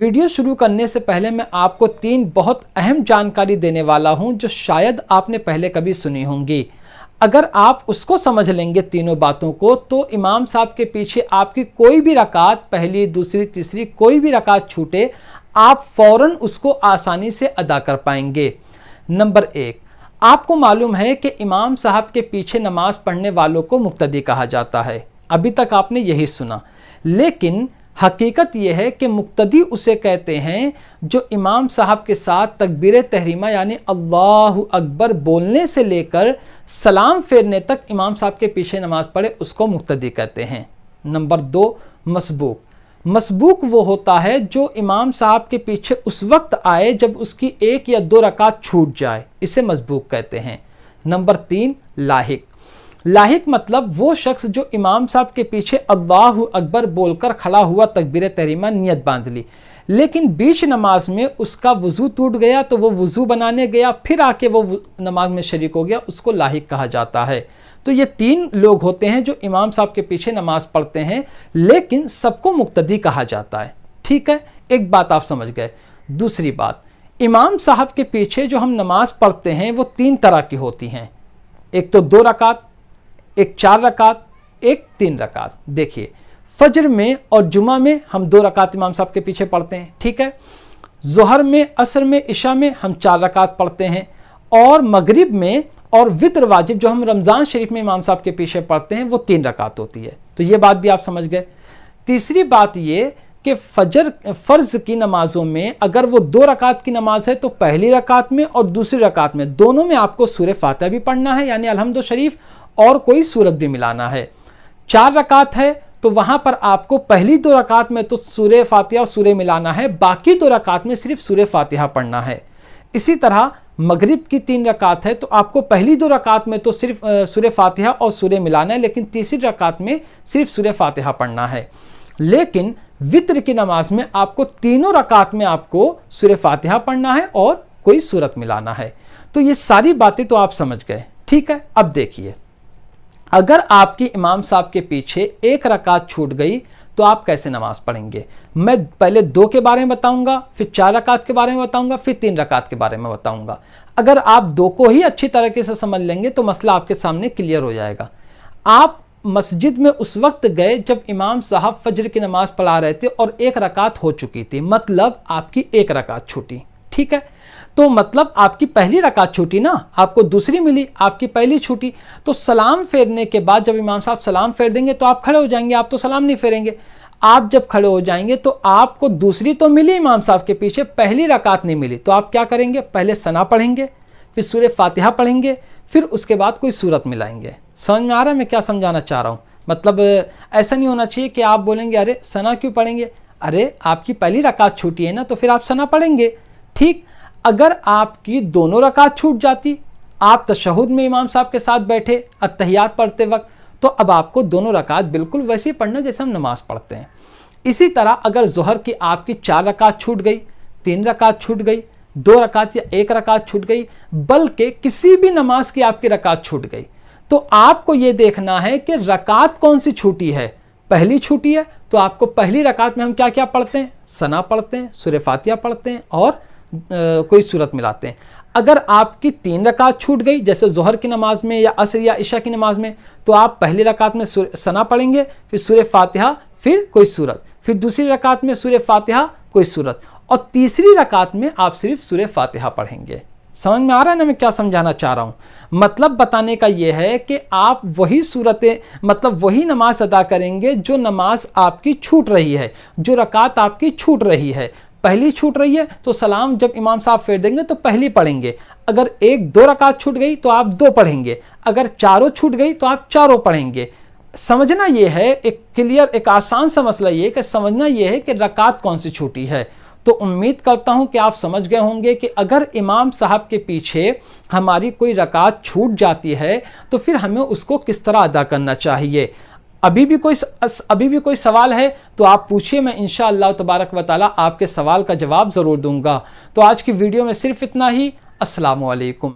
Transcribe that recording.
Video शुरू करने से पहले मैं आपको 3 बहुत अहम जानकारी देने वाला हूं जो शायद आपने पहले कभी सुनी होंगी। अगर आप उसको समझ लेंगे तीनों बातों को, तो इमाम साहब के पीछे आपकी कोई भी रकात, पहली, दूसरी, तीसरी, कोई भी रकात छूटे, आप फौरन उसको आसानी से अदा कर पाएंगे। नंबर 1, आपको मालूम है कि इमाम साहब के पीछे नमाज पढ़ने वालों को मुक्तदी कहा जाता है। अभी तक आपने यही सुना, लेकिन हकीकत यह है कि मुक्तदी उसे कहते हैं जो इमाम साहब के साथ तकबीर तहरीमा यानी अल्लाहु अकबर बोलने से लेकर सलाम फेरने तक इमाम साहब के पीछे नमाज पढ़े, उसको मुक्तदी कहते हैं। नंबर 2, मसबूक। मसबूक वो होता है जो इमाम साहब के पीछे उस वक्त आए जब उसकी 1 या 2 रकात छूट जाए, इसे मसबूक कहते हैं। नंबर 3, लाहिक। लाहिक मतलब वो शख्स जो इमाम साहब के पीछे अल्लाहु अकबर बोलकर खड़ा हुआ, तकबीर तहरीमा नियत बांध ली, लेकिन बीच नमाज में उसका वज़ू टूट गया तो वो वज़ू बनाने गया, फिर आके वो नमाज में शरीक हो गया, उसको लाहिक कहा जाता है। तो ये 3 लोग होते हैं जो इमाम साहब के पीछे नमाज पढ़ते हैं, लेकिन सबको मुक्तदी कहा जाता है। ठीक है, एक बात आप समझ गए। दूसरी बात, इमाम साहब के पीछे जो हम नमाज पढ़ते हैं वो 3 तरह की होती हैं। एक तो 2 रकात, एक 4 रकात, एक 3 रकात। देखिए, फजर में और जुमा में हम 2 रकात इमाम साहब के पीछे पढ़ते हैं। ठीक है, ज़ोहर में, असर में, इशा में हम 4 रकात पढ़ते हैं, और मगरिब में और वित्र वाजिब जो हम रमज़ान शरीफ में इमाम साहब के पीछे पढ़ते हैं वो 3 रकात होती है। तो ये बात भी आप समझ गए। तीसरी बात ये कि फ़र्ज़ की नमाज़ों में अगर वो 2 रकात की नमाज है तो पहली रकात में और दूसरी रकात में दोनों में आपको सूरह फातिहा भी पढ़ना है, यानी अलहम्दु शरीफ, और कोई सूरत भी मिलाना है। 4 रकात है तो वहाँ पर आपको पहली 2 रकात में तो सूरह फातिहा और सूरह मिलाना है, बाकी 2 रकात में सिर्फ सूरह फातिहा पढ़ना है। इसी तरह मगरिब की 3 रकात है तो आपको पहली 2 रकात में तो सिर्फ सूरह फातिहा और सूरह मिलाना है, लेकिन तीसरी रकात में सिर्फ सूरह फातिहा पढ़ना है। लेकिन वित्र की नमाज में आपको तीनों रकात में आपको सूरह फातिहा पढ़ना है और कोई सूरत मिलाना है। तो ये सारी बातें तो आप समझ गए। ठीक है, अब देखिए, अगर आपकी इमाम साहब के पीछे 1 रकात छूट गई तो आप कैसे नमाज पढ़ेंगे। मैं पहले 2 के बारे में बताऊंगा, फिर 4 रकात के बारे में बताऊंगा, फिर 3 रकात के बारे में बताऊंगा। अगर आप 2 को ही अच्छी तरीके से समझ लेंगे तो मसला आपके सामने क्लियर हो जाएगा। आप मस्जिद में उस वक्त गए जब इमाम साहब फजर की नमाज पढ़ा रहे थे और 1 रकात हो चुकी थी, मतलब आपकी 1 रकात छूटी। ठीक है, तो मतलब आपकी पहली रकात छूटी ना, आपको दूसरी मिली, आपकी पहली छूटी। तो सलाम फेरने के बाद जब इमाम साहब सलाम फेर देंगे तो आप खड़े हो जाएंगे, आप तो सलाम नहीं फेरेंगे। आप जब खड़े हो जाएंगे तो आपको दूसरी तो मिली इमाम साहब के पीछे, पहली रकात नहीं मिली, तो आप क्या करेंगे, पहले सना पढ़ेंगे, फिर सूरह फातिहा पढ़ेंगे, फिर उसके बाद कोई सूरत मिलाएंगे। समझ में आ रहा है मैं क्या समझाना चाह रहा हूँ। मतलब ऐसा नहीं होना चाहिए कि आप बोलेंगे अरे सना क्यों पढ़ेंगे, अरे आपकी पहली रकात छूटी है ना, तो फिर आप सना पढ़ेंगे। ठीक, अगर आपकी दोनों रकात छूट जाती, आप तशहुद में इमाम साहब के साथ बैठे अत्तहियात पढ़ते वक्त, तो अब आपको दोनों रकात बिल्कुल वैसे ही पढ़ना जैसे हम नमाज पढ़ते हैं। इसी तरह अगर ज़ोहर की आपकी 4 रकात छूट गई, 3 रकात छूट गई, 2 रकात या 1 रकात छूट गई, बल्कि किसी भी नमाज की आपकी रकात छूट गई, तो आपको ये देखना है कि रकात कौन सी छूटी है। पहली छूटी है तो आपको पहली रकात में हम क्या क्या पढ़ते हैं, सना पढ़ते हैं, सूरह फातिहा पढ़ते हैं और कोई सूरत मिलाते हैं। अगर आपकी 3 रकात छूट गई जैसे ज़ोहर की नमाज में या असर या इशा की नमाज में, तो आप पहली रकात में सना पढ़ेंगे, फिर सूरह फातिहा, फिर कोई सूरत, फिर दूसरी रकात में सूरह फातिहा, कोई सूरत, और तीसरी रकात में आप सिर्फ सूरह फातिहा पढ़ेंगे। समझ में आ रहा है ना मैं क्या समझाना चाह रहा हूँ। मतलब बताने का ये है कि आप वही सूरतें, मतलब वही नमाज अदा करेंगे जो नमाज आपकी छूट रही है, जो रकात आपकी छूट रही है। पहली छूट रही है तो सलाम जब इमाम साहब फेर देंगे तो पहली पढ़ेंगे। अगर 1-2 रकात छूट गई तो आप 2 पढ़ेंगे, अगर 4 छूट गई तो आप 4 पढ़ेंगे। समझना ये है, एक क्लियर, एक आसान सा मसला ये कि समझना ये है कि रकात कौन सी छूटी है। तो उम्मीद करता हूं कि आप समझ गए होंगे कि अगर इमाम साहब के पीछे हमारी कोई रकात छूट जाती है तो फिर हमें उसको किस तरह अदा करना चाहिए। अभी भी कोई सवाल है तो आप पूछिए, मैं इंशाअल्लाह तबारक व तआला आपके सवाल का जवाब ज़रूर दूंगा। तो आज की वीडियो में सिर्फ इतना ही। अस्सलामु अलैकुम।